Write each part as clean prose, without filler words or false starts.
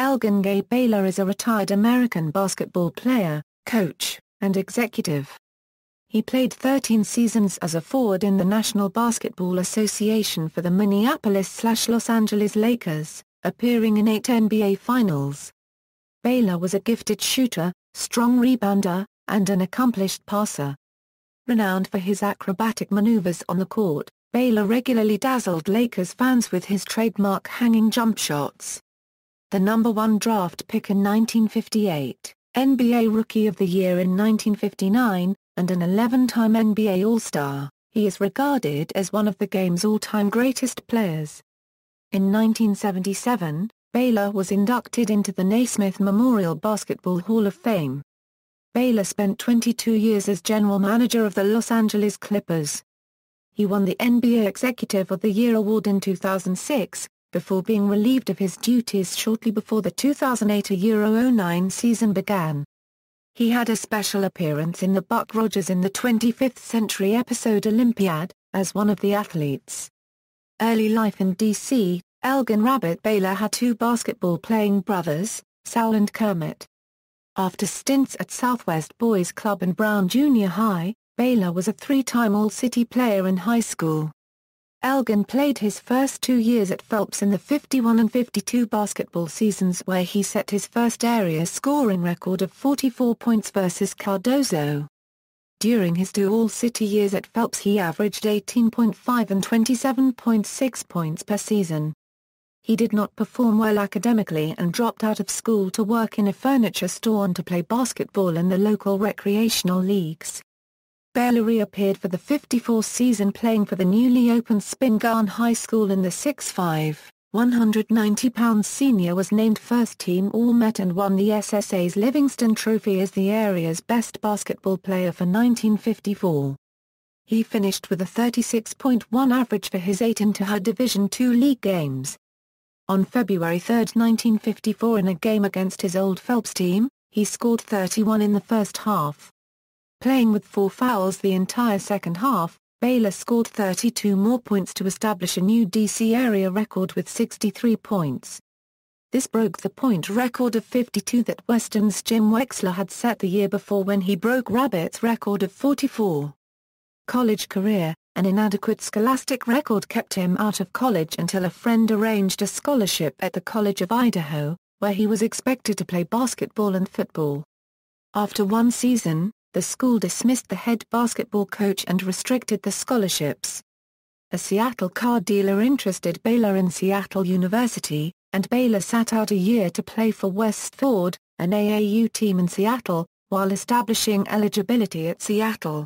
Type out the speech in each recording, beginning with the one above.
Elgin Gay Baylor is a retired American basketball player, coach, and executive. He played 13 seasons as a forward in the National Basketball Association for the Minneapolis/Los Angeles Lakers, appearing in 8 NBA Finals. Baylor was a gifted shooter, strong rebounder, and an accomplished passer. Renowned for his acrobatic maneuvers on the court, Baylor regularly dazzled Lakers fans with his trademark hanging jump shots. The #1 draft pick in 1958, NBA Rookie of the Year in 1959, and an 11-time NBA All-Star, he is regarded as one of the game's all-time greatest players. In 1977, Baylor was inducted into the Naismith Memorial Basketball Hall of Fame. Baylor spent 22 years as general manager of the Los Angeles Clippers. He won the NBA Executive of the Year award in 2006, before being relieved of his duties shortly before the 2008-09 season began. He had a special appearance in the Buck Rogers in the 25th Century episode Olympiad, as one of the athletes. Early life in D.C., Elgin "Rabbit" Baylor had two basketball-playing brothers, Sal and Kermit. After stints at Southwest Boys Club and Brown Junior High, Baylor was a three-time All-City player in high school. Elgin played his first 2 years at Phelps in the 51 and 52 basketball seasons, where he set his first area scoring record of 44 points versus Cardozo. During his 2 All-City years at Phelps he averaged 18.5 and 27.6 points per season. He did not perform well academically and dropped out of school to work in a furniture store and to play basketball in the local recreational leagues. Baylor reappeared for the 54th season playing for the newly opened Spingarn High School in the 6'5", 190-pound senior was named first-team All-Met and won the SSA's Livingston Trophy as the area's best basketball player for 1954. He finished with a 36.1 average for his 8 inter-Division II league games. On February 3, 1954 in a game against his old Phelps team, he scored 31 in the first half. Playing with 4 fouls the entire second half, Baylor scored 32 more points to establish a new D.C. area record with 63 points. This broke the point record of 52 that Western's Jim Wexler had set the year before when he broke Rabbit's record of 44. College career: an inadequate scholastic record kept him out of college until a friend arranged a scholarship at the College of Idaho, where he was expected to play basketball and football. After 1 season, the school dismissed the head basketball coach and restricted the scholarships. A Seattle car dealer interested Baylor in Seattle University, and Baylor sat out a year to play for West Ford, an AAU team in Seattle, while establishing eligibility at Seattle.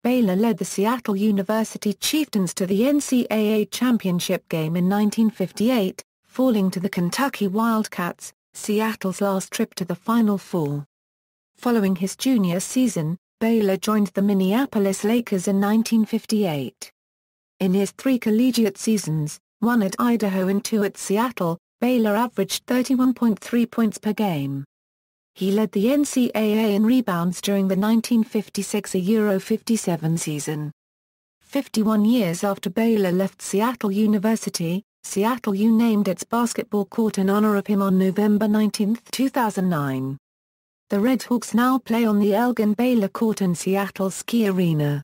Baylor led the Seattle University Chieftains to the NCAA championship game in 1958, falling to the Kentucky Wildcats, Seattle's last trip to the Final Four. Following his junior season, Baylor joined the Minneapolis Lakers in 1958. In his 3 collegiate seasons, 1 at Idaho and 2 at Seattle, Baylor averaged 31.3 points per game. He led the NCAA in rebounds during the 1956-57 season. 51 years after Baylor left Seattle University, Seattle U named its basketball court in honor of him on November 19, 2009. The Redhawks now play on the Elgin Baylor court in Seattle Ski Arena.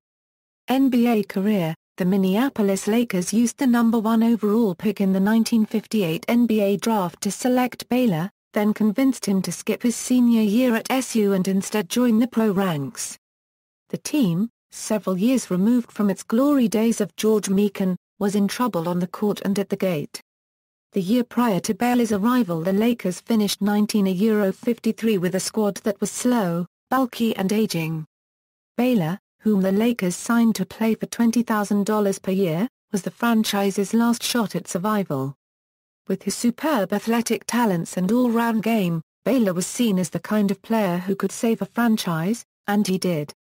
NBA career: the Minneapolis Lakers used the #1 overall pick in the 1958 NBA draft to select Baylor, then convinced him to skip his senior year at SU and instead join the pro ranks. The team, several years removed from its glory days of George Mikan, was in trouble on the court and at the gate. The year prior to Baylor's arrival the Lakers finished 19-53 with a squad that was slow, bulky and aging. Baylor, whom the Lakers signed to play for $20,000 per year, was the franchise's last shot at survival. With his superb athletic talents and all-round game, Baylor was seen as the kind of player who could save a franchise, and he did.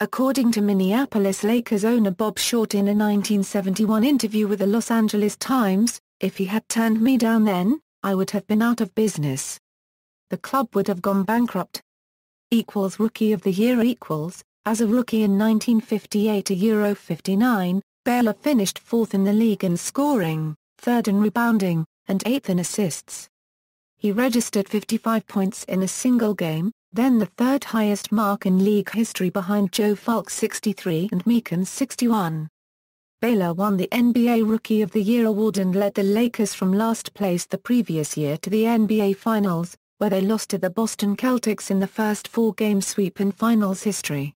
According to Minneapolis Lakers owner Bob Short in a 1971 interview with the Los Angeles Times, "If he had turned me down then, I would have been out of business. The club would have gone bankrupt." Rookie of the Year as a rookie in 1958-59, Baylor finished 4th in the league in scoring, 3rd in rebounding, and 8th in assists. He registered 55 points in a single game, then the third highest mark in league history behind Joe Falk's 63 and Meekin's 61. Baylor won the NBA Rookie of the Year award and led the Lakers from last place the previous year to the NBA Finals, where they lost to the Boston Celtics in the first four-game sweep in finals history.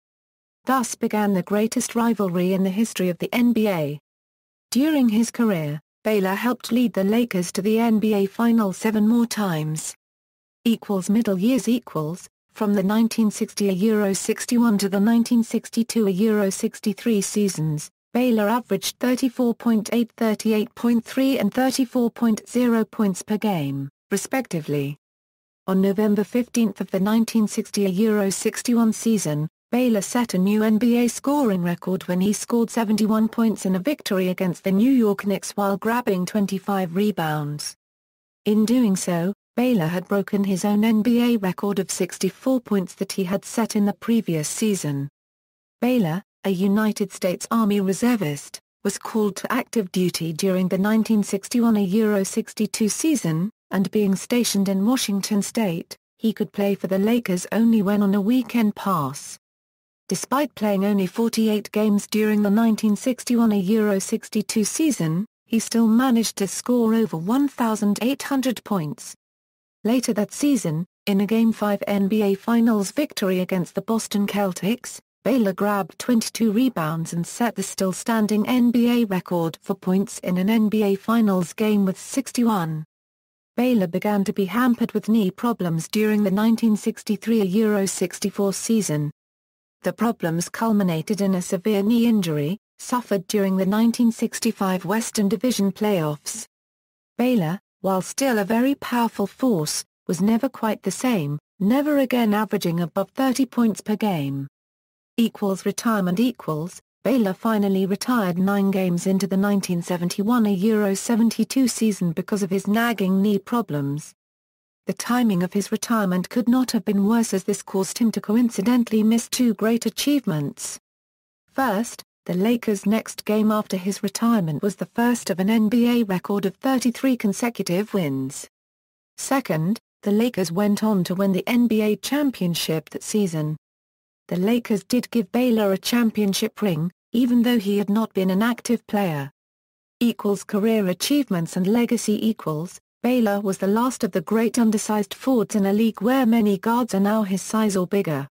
Thus began the greatest rivalry in the history of the NBA. During his career, Baylor helped lead the Lakers to the NBA Finals 7 more times. Middle years from the 1960-61 to the 1962-63 seasons, Baylor averaged 34.8, 38.3 and 34.0 points per game, respectively. On November 15 of the 1960-61 season, Baylor set a new NBA scoring record when he scored 71 points in a victory against the New York Knicks while grabbing 25 rebounds. In doing so, Baylor had broken his own NBA record of 64 points that he had set in the previous season. Baylor, a United States Army reservist, was called to active duty during the 1961-62 season, and being stationed in Washington State, he could play for the Lakers only when on a weekend pass. Despite playing only 48 games during the 1961-62 season, he still managed to score over 1,800 points. Later that season, in a Game 5 NBA Finals victory against the Boston Celtics, Baylor grabbed 22 rebounds and set the still-standing NBA record for points in an NBA Finals game with 61. Baylor began to be hampered with knee problems during the 1963-64 season. The problems culminated in a severe knee injury, suffered during the 1965 Western Division playoffs. Baylor, while still a very powerful force, was never quite the same, never again averaging above 30 points per game. Retirement Baylor finally retired 9 games into the 1971-72 season because of his nagging knee problems. The timing of his retirement could not have been worse, as this caused him to coincidentally miss 2 great achievements. First, the Lakers' next game after his retirement was the first of an NBA record of 33 consecutive wins. Second, the Lakers went on to win the NBA championship that season. The Lakers did give Baylor a championship ring, even though he had not been an active player. Career achievements and legacy Baylor was the last of the great undersized forwards in a league where many guards are now his size or bigger.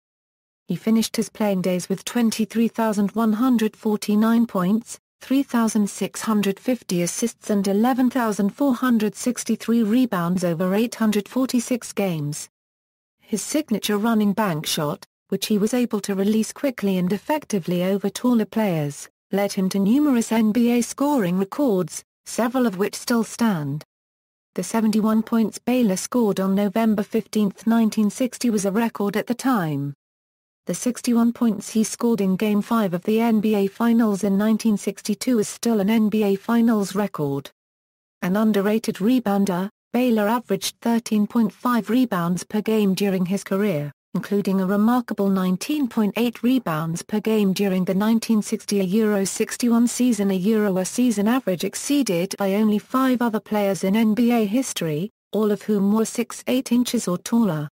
He finished his playing days with 23,149 points, 3,650 assists and 11,463 rebounds over 846 games. His signature running bank shot, which he was able to release quickly and effectively over taller players, led him to numerous NBA scoring records, several of which still stand. The 71 points Baylor scored on November 15, 1960 was a record at the time. The 61 points he scored in Game 5 of the NBA Finals in 1962 is still an NBA Finals record. An underrated rebounder, Baylor averaged 13.5 rebounds per game during his career, including a remarkable 19.8 rebounds per game during the 1960-61 season, a season average exceeded by only 5 other players in NBA history, all of whom were 6'8" inches or taller.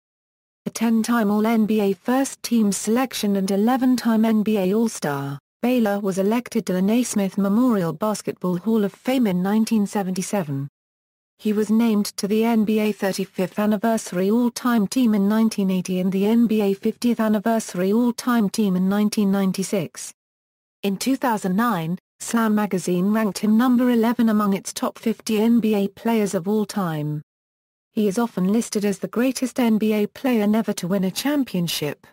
A 10-time All-NBA first-team selection and 11-time NBA All-Star, Baylor was elected to the Naismith Memorial Basketball Hall of Fame in 1977. He was named to the NBA 35th Anniversary All-Time Team in 1980 and the NBA 50th Anniversary All-Time Team in 1996. In 2009, Slam magazine ranked him number 11 among its top 50 NBA players of all time. He is often listed as the greatest NBA player never to win a championship.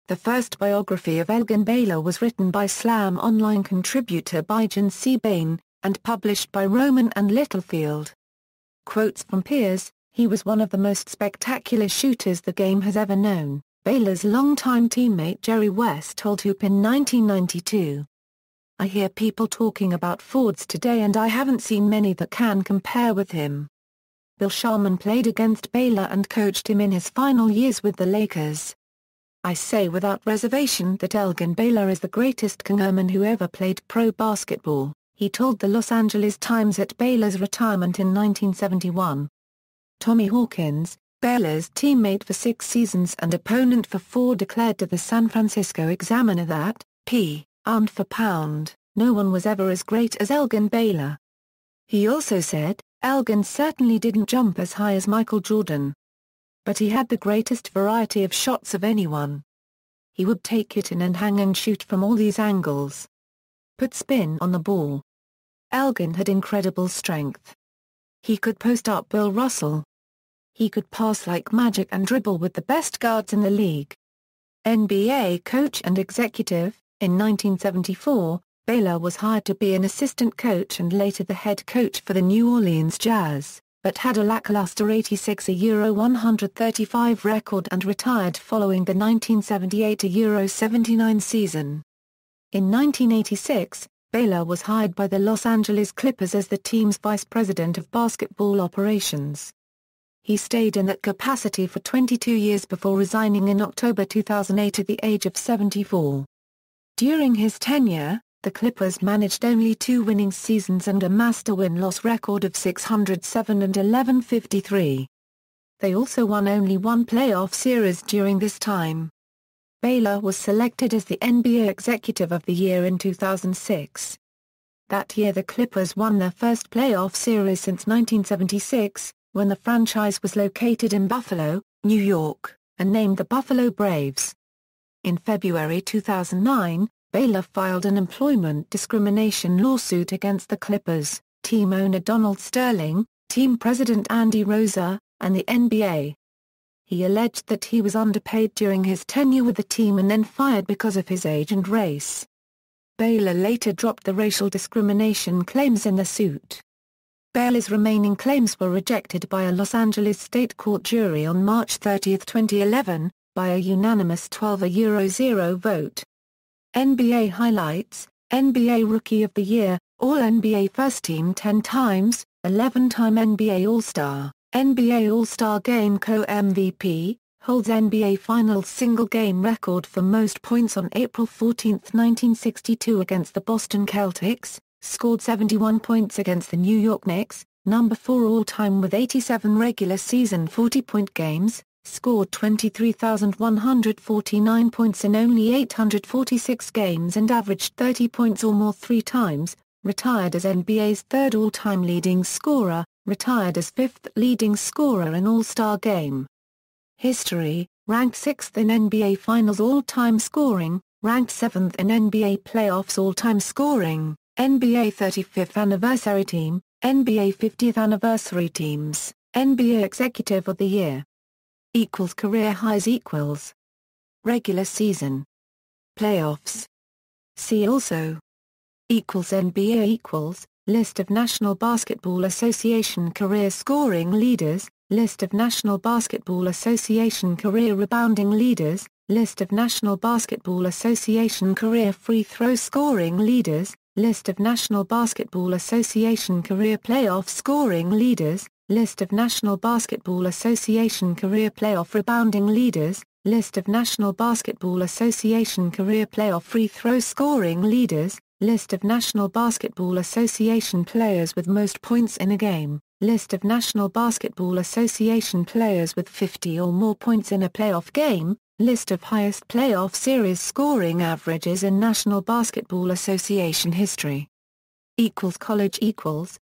The first biography of Elgin Baylor was written by Slam online contributor Bijan C. Bain, and published by Rowman and Littlefield. Quotes from peers: "He was one of the most spectacular shooters the game has ever known," Baylor's longtime teammate Jerry West told Hoop in 1992. "I hear people talking about forwards today and I haven't seen many that can compare with him." Bill Sharman played against Baylor and coached him in his final years with the Lakers. "I say without reservation that Elgin Baylor is the greatest Kingman who ever played pro basketball," he told the Los Angeles Times at Baylor's retirement in 1971. Tommy Hawkins, Baylor's teammate for 6 seasons and opponent for 4, declared to the San Francisco Examiner that, pound for pound, no one was ever as great as Elgin Baylor. He also said, Elgin certainly didn't jump as high as Michael Jordan. But he had the greatest variety of shots of anyone. He would take it in and hang and shoot from all these angles. Put spin on the ball. Elgin had incredible strength. He could post up Bill Russell. He could pass like magic and dribble with the best guards in the league. NBA coach and executive. In 1974, Baylor was hired to be an assistant coach and later the head coach for the New Orleans Jazz, but had a lackluster 86-135 record and retired following the 1978-79 season. In 1986, Baylor was hired by the Los Angeles Clippers as the team's vice president of basketball operations. He stayed in that capacity for 22 years before resigning in October 2008 at the age of 74. During his tenure, the Clippers managed only 2 winning seasons and amassed a win-loss record of 607 and 1153. They also won only 1 playoff series during this time. Baylor was selected as the NBA Executive of the Year in 2006. That year the Clippers won their first playoff series since 1976, when the franchise was located in Buffalo, New York, and named the Buffalo Braves. In February 2009, Baylor filed an employment discrimination lawsuit against the Clippers, team owner Donald Sterling, team president Andy Rosa, and the NBA. He alleged that he was underpaid during his tenure with the team and then fired because of his age and race. Baylor later dropped the racial discrimination claims in the suit. Baylor's remaining claims were rejected by a Los Angeles state court jury on March 30, 2011, by a unanimous 12-0 vote. NBA highlights: NBA Rookie of the Year, All-NBA First Team 10 times, 11-time NBA All-Star, NBA All-Star Game Co-MVP, holds NBA Finals single-game record for most points on April 14, 1962 against the Boston Celtics, scored 71 points against the New York Knicks, number 4 all-time with 87 regular season 40-point games, scored 23,149 points in only 846 games and averaged 30 points or more 3 times, retired as NBA's 3rd all-time leading scorer, retired as 5th leading scorer in All-Star Game. History: ranked 6th in NBA Finals all-time scoring, ranked 7th in NBA Playoffs all-time scoring, NBA 35th Anniversary Team, NBA 50th Anniversary Teams, NBA Executive of the Year. Career highs Regular season. Playoffs. See also. NBA List of National Basketball Association Career Scoring Leaders, List of National Basketball Association Career Rebounding Leaders, List of National Basketball Association Career Free Throw Scoring Leaders, List of National Basketball Association Career Playoff Scoring Leaders, List of National Basketball Association Career Playoff Rebounding Leaders, List of National Basketball Association Career Playoff Free Throw Scoring Leaders, List of National Basketball Association players with most points in a game, List of National Basketball Association players with 50 or more points in a playoff game, List of highest playoff series scoring averages in National Basketball Association history. College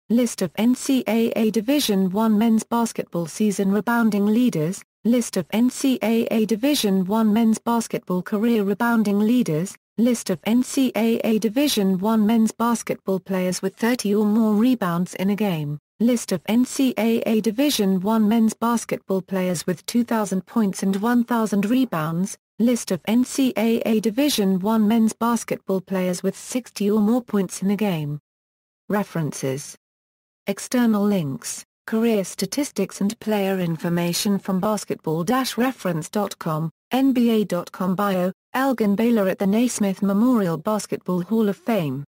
List of NCAA Division I men's basketball season rebounding leaders, List of NCAA Division I men's basketball career rebounding leaders, List of NCAA Division I men's basketball players with 30 or more rebounds in a game, List of NCAA Division I men's basketball players with 2,000 points and 1,000 rebounds, List of NCAA Division I men's basketball players with 60 or more points in a game. References. External links, career statistics and player information from basketball-reference.com, NBA.com bio, Elgin Baylor at the Naismith Memorial Basketball Hall of Fame.